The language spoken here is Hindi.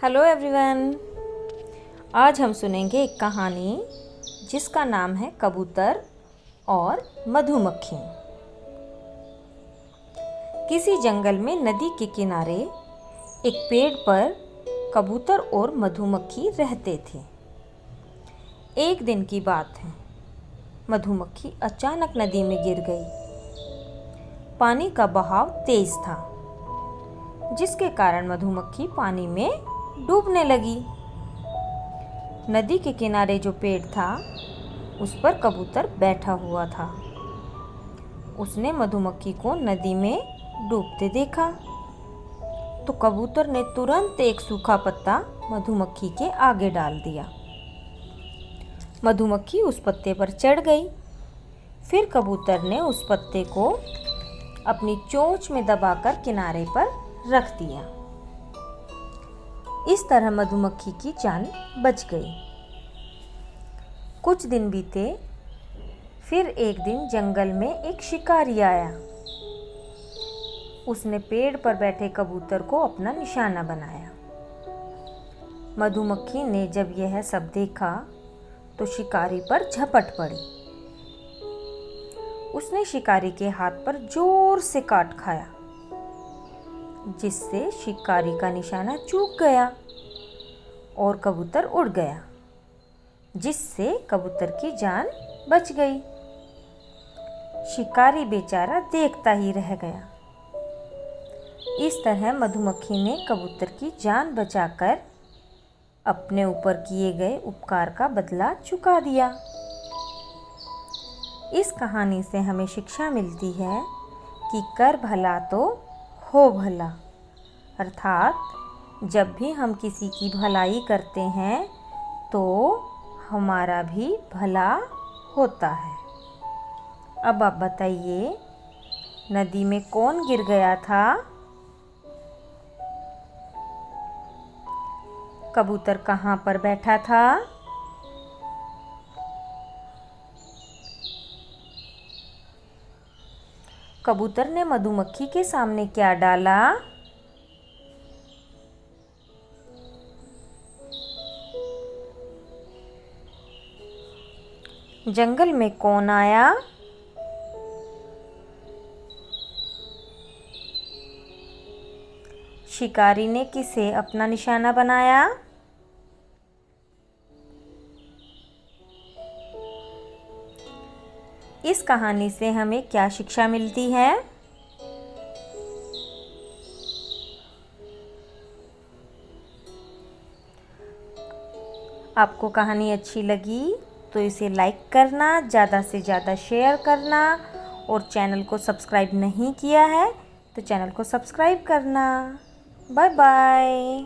Hello everyone. आज हम सुनेंगे एक कहानी जिसका नाम है कबूतर और मधुमक्खी। किसी जंगल में नदी के किनारे एक पेड़ पर कबूतर और मधुमक्खी रहते थे। एक दिन की बात है, मधुमक्खी अचानक नदी में गिर गई। पानी का बहाव तेज था, जिसके कारण मधुमक्खी पानी में डूबने लगी। नदी के किनारे जो पेड़ था, उस पर कबूतर बैठा हुआ था। उसने मधुमक्खी को नदी में डूबते देखा तो कबूतर ने तुरंत एक सूखा पत्ता मधुमक्खी के आगे डाल दिया। मधुमक्खी उस पत्ते पर चढ़ गई। फिर कबूतर ने उस पत्ते को अपनी चोंच में दबाकर किनारे पर रख दिया। इस तरह मधुमक्खी की जान बच गई। कुछ दिन बीते। फिर एक दिन जंगल में एक शिकारी आया। उसने पेड़ पर बैठे कबूतर को अपना निशाना बनाया। मधुमक्खी ने जब यह सब देखा तो शिकारी पर झपट पड़ी। उसने शिकारी के हाथ पर जोर से काट खाया, जिससे शिकारी का निशाना चूक गया और कबूतर उड़ गया, जिससे कबूतर की जान बच गई। शिकारी बेचारा देखता ही रह गया। इस तरह मधुमक्खी ने कबूतर की जान बचाकर अपने ऊपर किए गए उपकार का बदला चुका दिया। इस कहानी से हमें शिक्षा मिलती है कि कर भला तो हो भला, अर्थात जब भी हम किसी की भलाई करते हैं तो हमारा भी भला होता है। अब आप बताइए, नदी में कौन गिर गया था? कबूतर कहाँ पर बैठा था? कबूतर ने मधुमक्खी के सामने क्या डाला? जंगल में कौन आया? शिकारी ने किसे अपना निशाना बनाया? इस कहानी से हमें क्या शिक्षा मिलती है? आपको कहानी अच्छी लगी तो इसे लाइक करना, ज़्यादा से ज़्यादा शेयर करना, और चैनल को सब्सक्राइब नहीं किया है तो चैनल को सब्सक्राइब करना। Bye bye.